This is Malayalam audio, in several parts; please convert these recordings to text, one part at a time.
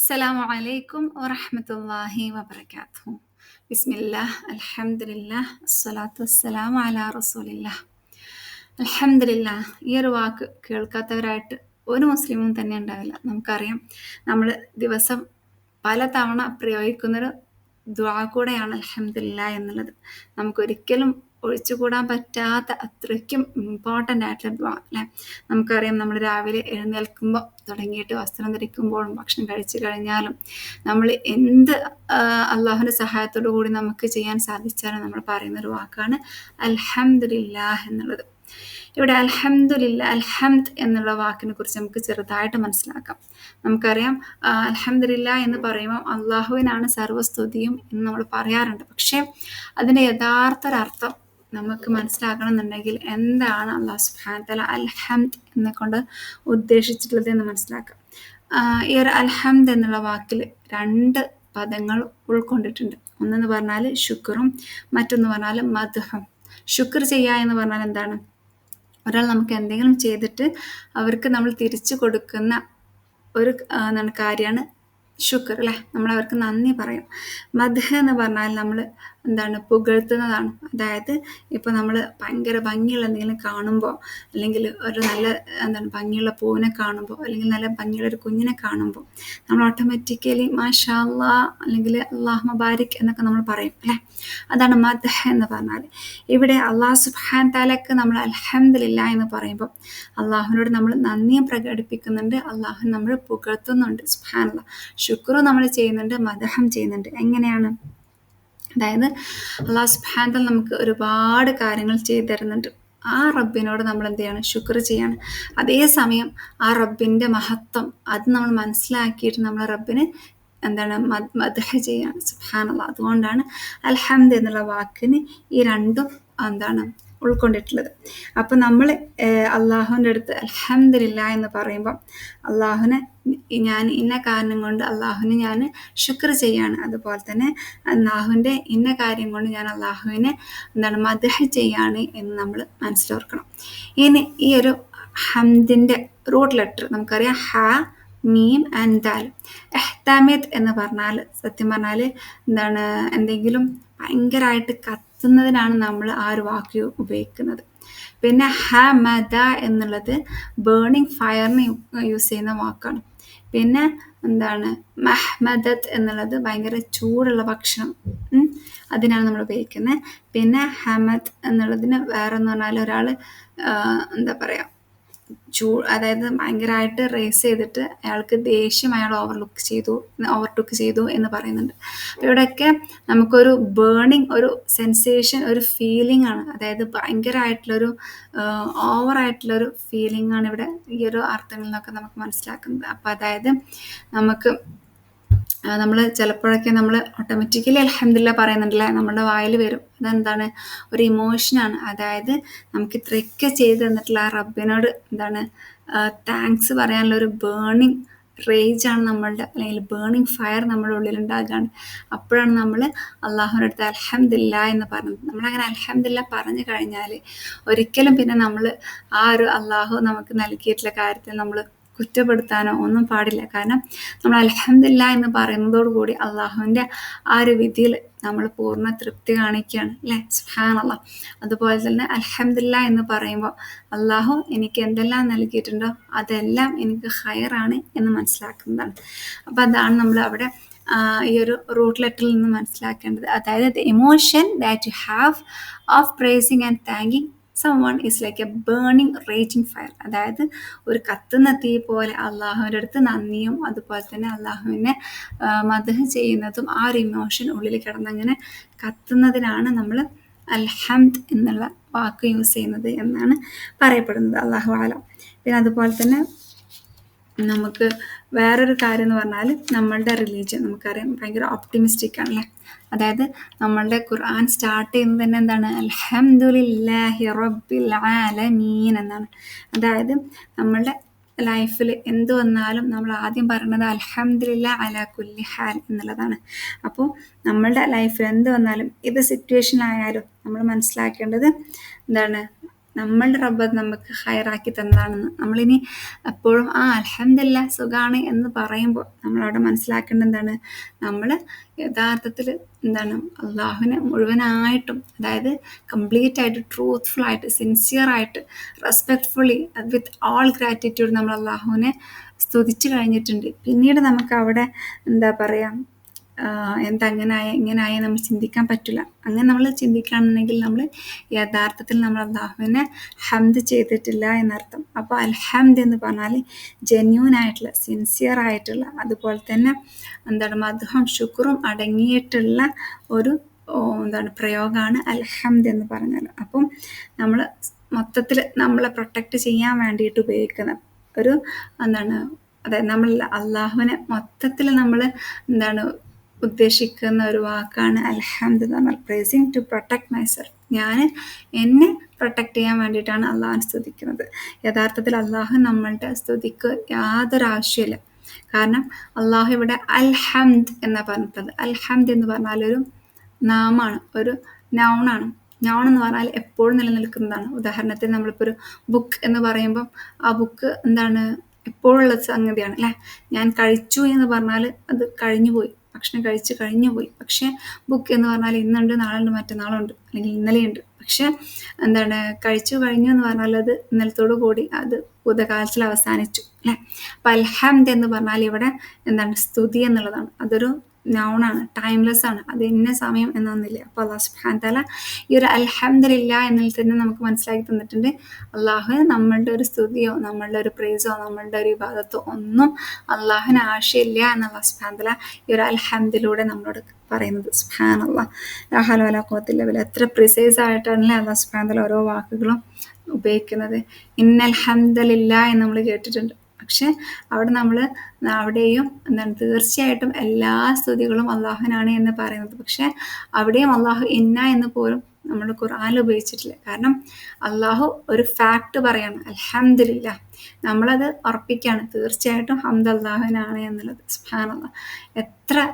അസ്സലാമു അലൈക്കും വറഹ്മത്തുള്ളാഹി വബറകാതുഹു. ബിസ്മില്ലാഹ് അൽഹംദുലില്ലാഹ് അസ്സലാത്തു വസ്സലാമു അലാ റസൂലില്ലാഹ്. അൽഹംദുലില്ലാഹ്. ഈ ഒരു വാക്ക് കേൾക്കാത്തവരായിട്ട് ഒരു മുസ്ലിമും തന്നെ ഉണ്ടാവില്ല. നമുക്കറിയാം, നമ്മൾ ദിവസം പല തവണ പ്രയോഗിക്കുന്നൊരു ദുആ കൂടെയാണ് അൽഹംദുലില്ലാഹ് എന്നുള്ളത്. നമുക്കൊരിക്കലും ഒഴിച്ചുകൂടാൻ പറ്റാത്ത അത്രയ്ക്കും ഇമ്പോർട്ടൻ്റ് ആയിട്ടുള്ള ദുആ അല്ലേ. നമുക്കറിയാം, നമ്മൾ രാവിലെ എഴുന്നേൽക്കുമ്പോൾ തുടങ്ങിയിട്ട് വസ്ത്രം ധരിക്കുമ്പോഴും ഭക്ഷണം കഴിച്ചു കഴിഞ്ഞാലും നമ്മൾ എന്ത് അള്ളാഹുവിൻ്റെ സഹായത്തോടു കൂടി നമുക്ക് ചെയ്യാൻ സാധിച്ചാലും നമ്മൾ പറയുന്നൊരു വാക്കാണ് അൽഹംദുലില്ലാഹ് എന്നുള്ളത്. ഇവിടെ അൽഹംദ് എന്നുള്ള വാക്കിനെ കുറിച്ച് നമുക്ക് ചെറുതായിട്ട് മനസ്സിലാക്കാം. നമുക്കറിയാം, അൽഹംദുലില്ലാഹ് എന്ന് പറയുമ്പോൾ അള്ളാഹുവിനാണ് സർവ്വസ്തുതിയും എന്ന് നമ്മൾ പറയാറുണ്ട്. പക്ഷേ അതിൻ്റെ യഥാർത്ഥ ഒരർത്ഥം നമുക്ക് മനസ്സിലാക്കണം എന്നുണ്ടെങ്കിൽ എന്താണ് അള്ളാഹു സുബ്ഹാനഹു വ തആല അൽഹംദ് എന്നെ കൊണ്ട് ഉദ്ദേശിച്ചിട്ടുള്ളത് എന്ന് മനസ്സിലാക്കാം. ഈ ഒരു അൽഹംദ് എന്നുള്ള വാക്കിൽ രണ്ട് പദങ്ങൾ ഉൾക്കൊണ്ടിട്ടുണ്ട്. ഒന്നെന്ന് പറഞ്ഞാൽ ശുക്റും, മറ്റൊന്ന് പറഞ്ഞാൽ മദ്ഹും. ശുക്ർ ചെയ്യുക എന്ന് പറഞ്ഞാൽ എന്താണ്? ഒരാൾ നമുക്ക് എന്തെങ്കിലും ചെയ്തിട്ട് അവർക്ക് നമ്മൾ തിരിച്ചു കൊടുക്കുന്ന ഒരു കാര്യമാണ് ശുക്ർ അല്ലേ. നമ്മൾ അവർക്ക് നന്ദി പറയും. മദ്ഹ് എന്ന് പറഞ്ഞാൽ നമ്മൾ പുകഴ്ത്തുന്നതാണ്. അതായത് ഇപ്പോൾ നമ്മൾ ഭയങ്കര ഭംഗിയുള്ള എന്തെങ്കിലും കാണുമ്പോൾ, അല്ലെങ്കിൽ ഒരു നല്ല ഭംഗിയുള്ള പൂവിനെ കാണുമ്പോൾ, അല്ലെങ്കിൽ നല്ല ഭംഗിയുള്ള ഒരു കുഞ്ഞിനെ കാണുമ്പോൾ നമ്മൾ ഓട്ടോമാറ്റിക്കലി മാഷാ അല്ലാഹ് അല്ലെങ്കിൽ അല്ലാഹു മുബാരിക് എന്നൊക്കെ നമ്മൾ പറയും അല്ലേ. അതാണ് മദ്ഹ് എന്ന് പറഞ്ഞാൽ. ഇവിടെ അള്ളാഹു സുബ്ഹാനഹു തആലക്ക് നമ്മൾ അൽഹംദുലില്ലാഹ് എന്ന് പറയുമ്പോൾ അള്ളാഹുവിനോട് നമ്മൾ നന്ദിയും പ്രകടിപ്പിക്കുന്നുണ്ട്, അള്ളാഹു നമ്മൾ പുകഴ്ത്തുന്നുണ്ട്. സുബ്ഹാനല്ലാഹ്. ശുക്റും നമ്മൾ ചെയ്യുന്നുണ്ട്, മദ്ഹും ചെയ്യുന്നുണ്ട്. എങ്ങനെയാണ്? അതായത് അള്ളാഹു സുബ്ഹാനഹു തആല നമുക്ക് ഒരുപാട് കാര്യങ്ങൾ ചെയ്തു തരുന്നുണ്ട്. ആ റബ്ബിനോട് നമ്മൾ എന്ത് ചെയ്യാണ്? ശുക്ർ ചെയ്യാണ്. അതേസമയം ആ റബ്ബിൻ്റെ മഹത്വം അത് നമ്മൾ മനസ്സിലാക്കിയിട്ട് നമ്മൾ റബ്ബിന് മദ്ഹ് ചെയ്യാണ്. സുബ്ഹാനല്ലാഹ്. അതുകൊണ്ടാണ് അൽഹംദ് എന്നുള്ള വാക്കിന് ഈ രണ്ടും ഉൾക്കൊണ്ടിട്ടുള്ളത്. അപ്പോൾ നമ്മൾ അള്ളാഹുവിൻ്റെ അടുത്ത് അൽഹംദുലില്ലാഹ് എന്ന് പറയുമ്പോൾ അള്ളാഹുവിനെ ഞാൻ ഇന്ന കാരണം കൊണ്ട് അള്ളാഹുവിനെ ഞാൻ ശുക്ർ ചെയ്യാണ്, അതുപോലെ തന്നെ അള്ളാഹുവിൻ്റെ ഇന്ന കാര്യം കൊണ്ട് ഞാൻ അള്ളാഹുവിനെ മദ്ഹ് ചെയ്യാണ് എന്ന് നമ്മൾ മനസ്സിലോർക്കണം. ഇനി ഈ ഒരു ഹംദിൻ്റെ റൂട്ട് ലെറ്റർ നമുക്കറിയാം, ഹ, മീം ആൻഡ് ദാൽ. എഹ്തമിദ് എന്ന് പറഞ്ഞാൽ സത്യം പറഞ്ഞാൽ എന്തെങ്കിലും ഭയങ്കരമായിട്ട് കത്തുന്നതിനാണ് നമ്മൾ ആ ഒരു വാക്ക് ഉപയോഗിക്കുന്നത്. പിന്നെ ഹമദ എന്നുള്ളത് ബേണിംഗ് ഫയറിന് യൂസ് ചെയ്യുന്ന വാക്കാണ്. പിന്നെ മഹ്മദത്ത് എന്നുള്ളത് ഭയങ്കര ചൂടുള്ള ഭക്ഷണം, അതിനാണ് നമ്മൾ ഉപയോഗിക്കുന്നത്. പിന്നെ ഹമദ് എന്നുള്ളതിന് വേറെ എന്ന് പറഞ്ഞാൽ ഒരാൾ അതായത് ഭയങ്കരമായിട്ട് റേസ് ചെയ്തിട്ട് അയാൾക്ക് ദേഷ്യം അയാൾ ഓവർടുക്ക് ചെയ്തു എന്ന് പറയുന്നുണ്ട്. അപ്പോൾ ഇവിടെയൊക്കെ നമുക്കൊരു ബേണിങ് ഒരു സെൻസേഷൻ, ഒരു ഫീലിംഗ് ആണ്. അതായത് ഭയങ്കരമായിട്ടുള്ളൊരു ഓവറായിട്ടുള്ളൊരു ഫീലിംഗ് ആണ് ഇവിടെ ഈ ഒരു അർത്ഥങ്ങളിൽ നിന്നൊക്കെ നമുക്ക് മനസ്സിലാക്കുന്നത്. അപ്പോൾ അതായത് നമ്മൾ ചിലപ്പോഴൊക്കെ നമ്മൾ ഓട്ടോമാറ്റിക്കലി അൽഹംദുലില്ലാഹ് പറയുന്നുണ്ടല്ലേ, നമ്മുടെ വായിൽ വരും. അതെന്താണ്? ഒരു ഇമോഷനാണ്. അതായത് നമുക്ക് ഇത്രയൊക്കെ ചെയ്ത് തന്നിട്ടുള്ള ആ റബ്ബിനോട് താങ്ക്സ് പറയാനുള്ള ഒരു ബേണിംഗ് റേജാണ് നമ്മളുടെ, അല്ലെങ്കിൽ ബേണിംഗ് ഫയർ നമ്മുടെ ഉള്ളിൽ ഉണ്ടാകുകയാണ്. അപ്പോഴാണ് നമ്മൾ അള്ളാഹുവിൻ്റെ അടുത്ത് അൽഹംദുലില്ലാഹ് എന്ന് പറയുന്നത്. നമ്മളങ്ങനെ അൽഹംദുലില്ലാഹ് പറഞ്ഞു കഴിഞ്ഞാൽ ഒരിക്കലും പിന്നെ നമ്മൾ ആ ഒരു അള്ളാഹു നമുക്ക് നൽകിയിട്ടുള്ള കാര്യത്തിൽ നമ്മൾ കുറ്റപ്പെടുത്താനോ ഒന്നും പാടില്ല. കാരണം നമ്മൾ അൽഹംദുലില്ലാഹ് എന്ന് പറയുന്നതോടുകൂടി അള്ളാഹുവിൻ്റെ ആ ഒരു വിധിയിൽ നമ്മൾ പൂർണ്ണ തൃപ്തി കാണിക്കുകയാണ് അല്ലേ. സുബ്ഹാനല്ലാഹ്. അതുപോലെ തന്നെ അൽഹംദുലില്ലാഹ് എന്ന് പറയുമ്പോൾ അള്ളാഹു എനിക്ക് എന്തെല്ലാം നൽകിയിട്ടുണ്ടോ അതെല്ലാം എനിക്ക് ഖൈറാണ് എന്ന് മനസ്സിലാക്കുന്നതാണ്. അപ്പോൾ അതാണ് നമ്മൾ അവിടെ ഈ ഒരു റൂട്ട് ലെറ്ററിൽ നിന്ന് മനസ്സിലാക്കേണ്ടത്. അതായത് the emotion that you have of pricing and thanking someone is like a burning raging fire. അതായത് ഒരു കത്തുന്ന തീ പോലെ അള്ളാഹുവിൻ്റെ അടുത്ത് നന്ദിയും അതുപോലെ തന്നെ അള്ളാഹുവിനെ മദ്ഹ് ചെയ്യുന്നതും ആ ഒരു ഇമോഷൻ ഉള്ളിൽ കിടന്നങ്ങനെ കത്തുന്നതിനാണ് നമ്മൾ അൽഹംദ് എന്നുള്ള വാക്ക് യൂസ് ചെയ്യുന്നത് എന്നാണ് പറയപ്പെടുന്നത്. അല്ലാഹു അഅലം. പിന്നെ അതുപോലെ തന്നെ നമുക്ക് വേറൊരു കാര്യം എന്ന് പറഞ്ഞാൽ നമ്മളുടെ റിലീജിയൻ നമുക്കറിയാം ഭയങ്കര ഓപ്റ്റിമിസ്റ്റിക് ആണല്ലേ. അതായത് നമ്മളുടെ ഖുർആൻ സ്റ്റാർട്ട് ചെയ്യുന്നത് തന്നെ എന്താണ്? അൽഹംദുലില്ലാഹി റബ്ബിൽ ആലമീൻ എന്നാണ്. അതായത് നമ്മളുടെ ലൈഫിൽ എന്ത് വന്നാലും നമ്മൾ ആദ്യം പറയുന്നത് അൽഹംദുലില്ലാഹ് അലാ കുല്ലി ഹാൽ എന്നുള്ളതാണ്. അപ്പോൾ നമ്മളുടെ ലൈഫിൽ എന്ത് വന്നാലും ഏത് സിറ്റുവേഷൻ ആയാലും നമ്മൾ മനസ്സിലാക്കേണ്ടത് നമ്മളുടെ റബ്ബ് അത് നമുക്ക് ഹൈറാക്കി തന്നതാണെന്ന്. നമ്മളിനി എപ്പോഴും അൽഹംദുലില്ലാ സുഖാണ് എന്ന് പറയുമ്പോൾ നമ്മളവിടെ മനസ്സിലാക്കേണ്ടത് എന്താണ്? നമ്മൾ യഥാർത്ഥത്തിൽ എന്താണ് അള്ളാഹുവിനെ മുഴുവനായിട്ടും, അതായത് കംപ്ലീറ്റ് ആയിട്ട്, ട്രൂത്ത്ഫുൾ ആയിട്ട്, സിൻസിയർ ആയിട്ട്, റെസ്പെക്ട്ഫുള്ളി, വിത്ത് ഓൾ ഗ്രാറ്റിറ്റ്യൂഡ് നമ്മൾ അള്ളാഹുവിനെ സ്തുതിച്ചു കഴിഞ്ഞിട്ടുണ്ട്. പിന്നീട് നമുക്ക് അവിടെ എന്താ പറയുക, എന്താ അങ്ങനായ ഇങ്ങനായ നമ്മൾ ചിന്തിക്കാൻ പറ്റില്ല. അങ്ങനെ നമ്മൾ ചിന്തിക്കുകയാണെന്നുണ്ടെങ്കിൽ നമ്മൾ യഥാർത്ഥത്തിൽ നമ്മൾ അള്ളാഹുവിനെ ഹംദ് ചെയ്തിട്ടില്ല എന്നർത്ഥം. അപ്പോൾ അൽഹംദ് എന്ന് പറഞ്ഞാൽ ജെന്യൂൻ ആയിട്ടുള്ള, സിൻസിയർ ആയിട്ടുള്ള, അതുപോലെ തന്നെ എന്താണ് മദ്ഹും ശുക്റും അടങ്ങിയിട്ടുള്ള ഒരു പ്രയോഗമാണ് അൽഹംദ് എന്ന് പറഞ്ഞാൽ. അപ്പം നമ്മൾ മൊത്തത്തിൽ നമ്മളെ പ്രൊട്ടക്റ്റ് ചെയ്യാൻ വേണ്ടിയിട്ട് ഉപയോഗിക്കുന്ന ഒരു അതായത് നമ്മൾ അള്ളാഹുവിനെ മൊത്തത്തിൽ നമ്മൾ ഉദ്ദേശിക്കുന്ന ഒരു വാക്കാണ് അൽഹംദ് എന്ന് പറഞ്ഞാൽ. Praising to protect myself. ഞാൻ എന്നെ പ്രൊട്ടക്റ്റ് ചെയ്യാൻ വേണ്ടിയിട്ടാണ് അള്ളാഹുവിനെ സ്തുതിക്കുന്നത്. യഥാർത്ഥത്തിൽ അള്ളാഹു നമ്മളുടെ സ്തുതിക്ക് യാതൊരു ആവശ്യമില്ല. കാരണം അള്ളാഹു ഇവിടെ അൽഹംദ് എന്നാണ് പറഞ്ഞിട്ടുള്ളത്. അൽഹംദ് എന്ന് പറഞ്ഞാൽ ഒരു നാമാണ്, ഒരു നൗണാണ്. നൗൺ എന്ന് പറഞ്ഞാൽ എപ്പോഴും നിലനിൽക്കുന്നതാണ്. ഉദാഹരണത്തിന് നമ്മളിപ്പോൾ ഒരു ബുക്ക് എന്ന് പറയുമ്പം ആ ബുക്ക് എപ്പോഴുള്ള സംഗതിയാണ് അല്ലേ. ഞാൻ കഴിച്ചു എന്ന് പറഞ്ഞാൽ അത് കഴിഞ്ഞുപോയി, ഭക്ഷണം കഴിച്ച് കഴിഞ്ഞുപോയി. പക്ഷേ ബുക്ക് എന്ന് പറഞ്ഞാൽ ഇന്നുണ്ട്, നാളുണ്ട്, മറ്റന്നാളുണ്ട്, അല്ലെങ്കിൽ ഇന്നലെയുണ്ട്. പക്ഷെ കഴിച്ചു കഴിഞ്ഞു എന്ന് പറഞ്ഞാൽ അത് ഇന്നലത്തോടു കൂടി അത് ഭൂതകാലത്തിൽ അവസാനിച്ചു അല്ലേ. അപ്പം അൽഹംദ് എന്ന് പറഞ്ഞാൽ ഇവിടെ സ്തുതി എന്നുള്ളതാണ്. അതൊരു നൗണാണ്, ടൈംലെസ് ആണ്, അത് ഇന്ന സമയം എന്നൊന്നില്ല. അപ്പോൾ അള്ളാഹു സുബ്ഹാനഹു വ തആല ഈ ഒരു അൽഹംദുലില്ലാ എന്നതിൽ തന്നെ നമുക്ക് മനസ്സിലാക്കി തന്നിട്ടുണ്ട്, അള്ളാഹു നമ്മളുടെ ഒരു സ്തുതിയോ നമ്മളുടെ ഒരു പ്രൈസോ നമ്മളുടെ ഒരു ഇബാദത്തോ ഒന്നും അള്ളാഹുവിന് ആവശ്യമില്ല എന്ന് അള്ളാഹു സുബ്ഹാനഹു വ തആല ഈ ഒരു അൽഹംദിലൂടെ നമ്മളോട് പറയുന്നത്. സുബ്ഹാനല്ലാഹ്, ലാ ഹൗല വലാ ഖുവത ഇല്ലാ ബില്ലാഹ്. എത്ര പ്രിസൈസ് ആയിട്ടാണല്ലേ അള്ളാഹു സുബ്ഹാനഹു വ തആല ഓരോ വാക്കുകളും ഉപയോഗിക്കുന്നത്. ഇന്നൽ ഹംദലില്ലാ എന്ന് നമ്മൾ കേട്ടിട്ടുണ്ട്. പക്ഷെ അവിടെ നമ്മൾ അവിടെയും തീർച്ചയായിട്ടും എല്ലാ സ്തുതികളും അള്ളാഹുവിനാണ് എന്ന് പറയുന്നത്. പക്ഷെ അവിടെയും അള്ളാഹു ഇന്ന എന്ന് പോലും നമ്മൾ ഖുർആനിൽ ഉപയോഗിച്ചിട്ടില്ല. കാരണം അള്ളാഹു ഒരു ഫാക്ട് പറയാണ്, അൽഹംദുലില്ലാ. നമ്മളത് ഉറപ്പിക്കുകയാണ്, തീർച്ചയായിട്ടും ഹംദ് അള്ളാഹുവിനാണ് എന്നുള്ളത്. സുബ്ഹാനല്ലാഹ്,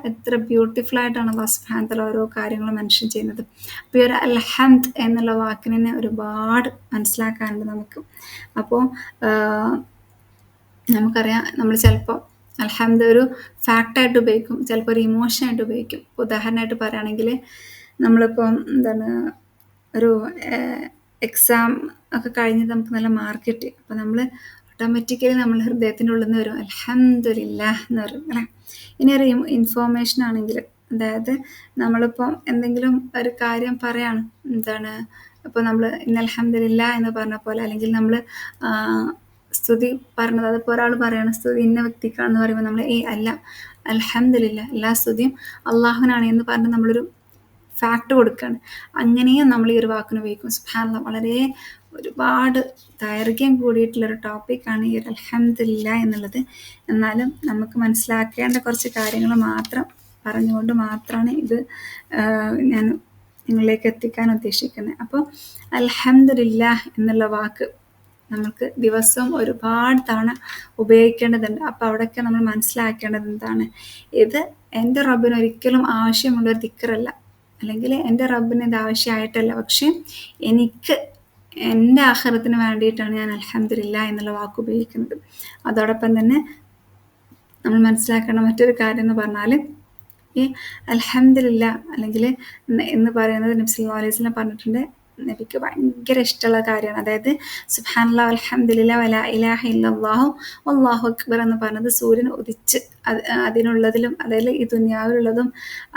എത്ര ബ്യൂട്ടിഫുൾ ആയിട്ടാണ് അള്ളാഹു സുബ്ഹാനഹു വ തആല ഓരോ കാര്യങ്ങളും മെൻഷൻ ചെയ്യുന്നത്. അപ്പോൾ ഈ ഒരു അൽഹംദ് എന്നുള്ള വാക്കിന് തന്നെ ഒരുപാട് മനസ്സിലാക്കാനുണ്ട് നമുക്ക്. അപ്പോൾ നമുക്കറിയാം, നമ്മൾ ചിലപ്പോൾ അൽഹംദ് ഒരു ഫാക്റ്റായിട്ട് ഉപയോഗിക്കും, ചിലപ്പോൾ ഒരു ഇമോഷനായിട്ട് ഉപയോഗിക്കും. ഉദാഹരണമായിട്ട് പറയുകയാണെങ്കിൽ നമ്മളിപ്പം ഒരു എക്സാം ഒക്കെ കഴിഞ്ഞ് നമുക്ക് നല്ല മാർക്ക് കിട്ടി. അപ്പോൾ നമ്മൾ ഓട്ടോമാറ്റിക്കലി നമ്മൾ ഹൃദയത്തിൻ്റെ ഉള്ളിൽ നിന്ന് വരും അൽഹംദുലില്ലാഹ് എന്ന് പറയും അല്ലേ. ഇനി ഒരു ഇൻഫോർമേഷൻ ആണെങ്കിൽ, അതായത് നമ്മളിപ്പം എന്തെങ്കിലും ഒരു കാര്യം പറയാണ്, ഇപ്പോൾ നമ്മൾ ഇന്ന അൽഹംദുലില്ലാഹ് എന്ന് പറഞ്ഞ പോലെ, അല്ലെങ്കിൽ നമ്മൾ സ്തുതി പറഞ്ഞത്, അതിപ്പോൾ ഒരാൾ പറയണം സ്തുതി ഇന്ന വ്യക്തിക്കാണെന്ന് പറയുമ്പോൾ നമ്മൾ അല്ല, അൽഹംദുലില്ലാ, എല്ലാ സ്തുതിയും അള്ളാഹുവിനാണ് എന്ന് പറഞ്ഞ് നമ്മളൊരു ഫാക്ട് കൊടുക്കുകയാണ്. അങ്ങനെയും നമ്മൾ ഈ ഒരു വാക്കിന് ഉപയോഗിക്കും. സുബ്ഹാനല്ലാഹ്, വളരെ ഒരുപാട് ദൈർഘ്യം കൂടിയിട്ടുള്ളൊരു ടോപ്പിക്കാണ് ഈ ഒരു അൽഹംദുലില്ലാ എന്നുള്ളത്. എന്നാലും നമുക്ക് മനസ്സിലാക്കേണ്ട കുറച്ച് കാര്യങ്ങൾ മാത്രം പറഞ്ഞുകൊണ്ട് മാത്രമാണ് ഇത് ഞാൻ നിങ്ങളിലേക്ക് എത്തിക്കാൻ ഉദ്ദേശിക്കുന്നത്. അപ്പോൾ അൽഹംദുലില്ലാ എന്നുള്ള വാക്ക് നമുക്ക് ദിവസവും ഒരുപാട് തവണ ഉപയോഗിക്കേണ്ടതുണ്ട്. അപ്പോൾ അവിടെയൊക്കെ നമ്മൾ മനസ്സിലാക്കേണ്ടത് എന്താണ്, ഇത് എൻ്റെ റബ്ബിന് ഒരിക്കലും ആവശ്യമുള്ളൊരു ദിക്റല്ല, അല്ലെങ്കിൽ എൻ്റെ റബ്ബിന് ഇത് ആവശ്യമായിട്ടല്ല, പക്ഷേ എനിക്ക് എൻ്റെ ആഖിറത്തിന് വേണ്ടിയിട്ടാണ് ഞാൻ അൽഹംദുലില്ലാ എന്നുള്ള വാക്ക് ഉപയോഗിക്കുന്നത്. അതോടൊപ്പം തന്നെ നമ്മൾ മനസ്സിലാക്കേണ്ട മറ്റൊരു കാര്യം എന്ന് പറഞ്ഞാൽ, ഈ അൽഹംദുലില്ലാ അല്ലെങ്കിൽ എന്ന് പറയുന്നത് നബി സല്ലല്ലാഹു അലൈഹി വസല്ലം പറഞ്ഞിട്ടുണ്ട്, നബിക്ക് ഭയങ്കര ഇഷ്ടമുള്ള കാര്യമാണ്. അതായത് സുബ്ഹാനല്ലാഹ് വൽഹംദുലില്ലാ വലാ ഇലാഹ ഇല്ലല്ലാഹു വല്ലാഹു അക്ബർ എന്ന് പറഞ്ഞത് സൂര്യൻ ഉദിച്ച് അതിനുള്ളതിലും, അതായത് ഈ ദുനിയാവിലുള്ളതും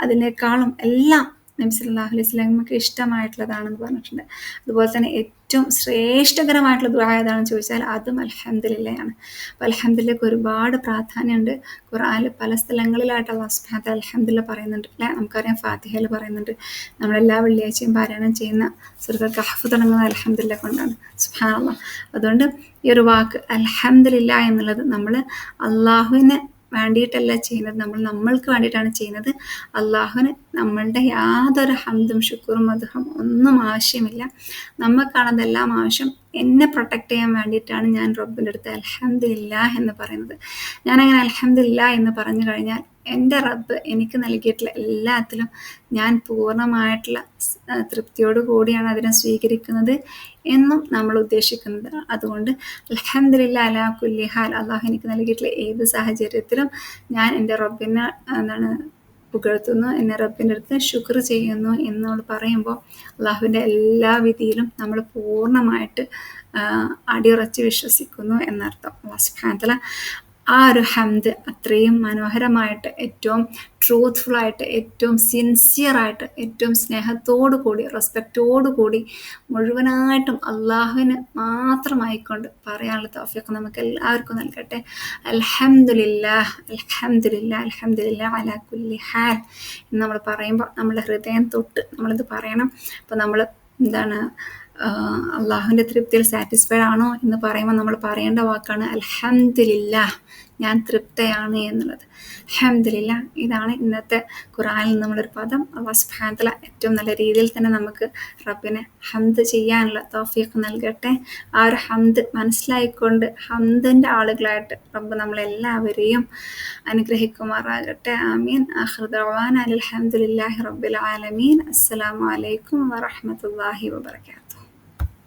അതിനേക്കാളും എല്ലാം നബി സല്ലല്ലാഹു അലൈഹി വസല്ലമക്ക് ഇഷ്ടമായിട്ടുള്ളതാണെന്ന് പറഞ്ഞിട്ടുണ്ട്. അതുപോലെ തന്നെ ഏറ്റവും ശ്രേഷ്ഠകരമായിട്ടുള്ള ദുആ ഏതാണെന്ന് ചോദിച്ചാൽ അതും അൽഹംദുലില്ലയാണ്. അപ്പോൾ അൽഹംദുലില്ലക്ക് ഒരുപാട് പ്രാധാന്യമുണ്ട്. ഖുർആനിൽ പല സ്ഥലങ്ങളിലായിട്ട് അല്ലാഹു സുബ്ഹാനഹു വ തആല അൽഹംദുലില്ലാ പറയുന്നുണ്ട് അല്ലേ. നമുക്കറിയാം ഫാത്തിഹയിൽ പറയുന്നുണ്ട്. നമ്മളെല്ലാ വെള്ളിയാഴ്ചയും പാരായണം ചെയ്യുന്ന സൂറത്തുൽ കഹ്ഫ് തുടങ്ങുന്നത് അൽഹംദുലില്ലാ കൊണ്ടാണ്. സുബ്ഹാനല്ലാഹ്, അതുകൊണ്ട് ഈ ഒരു വാക്ക് അൽഹംദുലില്ലാ എന്നുള്ളത് നമ്മൾ അള്ളാഹുവിനെ വേണ്ടിയിട്ടല്ല ചെയ്യുന്നത്, നമ്മൾക്ക് വേണ്ടിയിട്ടാണ് ചെയ്യുന്നത്. അള്ളാഹുവിന് നമ്മളുടെ യാതൊരു ഹംദും ശുക്റും മദ്ഹും ഒന്നും ആവശ്യമില്ല. നമുക്കാണതെല്ലാം ആവശ്യം. എന്നെ പ്രൊട്ടക്റ്റ് ചെയ്യാൻ വേണ്ടിയിട്ടാണ് ഞാൻ റബ്ബിൻ്റെ അടുത്ത് അൽഹംദുലില്ലാ എന്ന് പറയുന്നത്. ഞാനങ്ങനെ അൽഹംദുലില്ലാ എന്ന് പറഞ്ഞു കഴിഞ്ഞാൽ എൻ്റെ റബ്ബ് എനിക്ക് നൽകിയിട്ടുള്ള എല്ലാത്തിലും ഞാൻ പൂർണ്ണമായിട്ടുള്ള തൃപ്തിയോട് കൂടിയാണ് അതിനെ സ്വീകരിക്കുന്നത് എന്നും നമ്മൾ ഉദ്ദേശിക്കുന്നത്. അതുകൊണ്ട് അൽഹംദുലില്ലാ അലാ കുല്ലി ഹാൽ, അള്ളാഹു എനിക്ക് നൽകിയിട്ടുള്ള ഏത് സാഹചര്യത്തിലും ഞാൻ എൻ്റെ റബ്ബിനെ പുകഴ്ത്തുന്നു, എന്നെ റബ്ബിൻ്റെ അടുത്ത് ശുക്ർ ചെയ്യുന്നു എന്നോട് പറയുമ്പോൾ അള്ളാഹുവിൻ്റെ എല്ലാ വിധിയിലും നമ്മൾ പൂർണ്ണമായിട്ട് അടിയുറച്ച് വിശ്വസിക്കുന്നു എന്നർത്ഥം. അല്ലാഹു സുബ്ഹാനഹു വ തആല ആ ഒരു ഹംദ് അത്രയും മനോഹരമായിട്ട്, ഏറ്റവും ട്രൂത്ത്ഫുള്ളായിട്ട്, ഏറ്റവും സിൻസിയറായിട്ട്, ഏറ്റവും സ്നേഹത്തോടു കൂടി, റെസ്പെക്റ്റോടു കൂടി മുഴുവനായിട്ടും അള്ളാഹുവിന് മാത്രമായിക്കൊണ്ട് പറയാനുള്ള തൗഫീഖ് നമുക്ക് എല്ലാവർക്കും നൽകട്ടെ. അൽഹംദുലില്ലാഹ് അൽഹംദുലില്ലാഹ് അൽഹംദുലില്ലാഹ് അലാ കുല്ലി ഹാൽ എന്ന് നമ്മൾ പറയുമ്പോൾ നമ്മുടെ ഹൃദയം തൊട്ട് നമ്മളിത് പറയണം. അപ്പോൾ നമ്മൾ അള്ളാഹുവിൻ്റെ തൃപ്തിയിൽ സാറ്റിസ്ഫൈഡ് ആണോ എന്ന് പറയുമ്പോൾ നമ്മൾ പറയേണ്ട വാക്കാണ് അൽഹംദുലില്ലാഹ്, ഞാൻ തൃപ്തയാണ് എന്നുള്ളത്. അൽഹംദുലില്ലാഹ്, ഇതാണ് ഇന്നത്തെ ഖുർആനിൽ നമ്മളൊരു പദം. അല്ലാഹു സുബ്ഹാനഹു വ തആല ഏറ്റവും നല്ല രീതിയിൽ തന്നെ നമുക്ക് റബ്ബിനെ ഹംദ് ചെയ്യാനുള്ള തൗഫീഖ് നൽകട്ടെ. ആ ഒരു ഹംദ് മനസ്സിലായിക്കൊണ്ട് ഹംദിൻ്റെ ആളുകളായിട്ട് റബ്ബ് നമ്മളെല്ലാവരെയും അനുഗ്രഹിക്കുമാറാകട്ടെ. ആമീൻ. ആഖിറു ദഅ്വാനാ അൽഹംദുലില്ലാഹി റബ്ബിൽ ആലമീൻ. അസ്സലാമു അലൈക്കും വറഹ്മത്തുള്ളാഹി വബറകാതുഹു.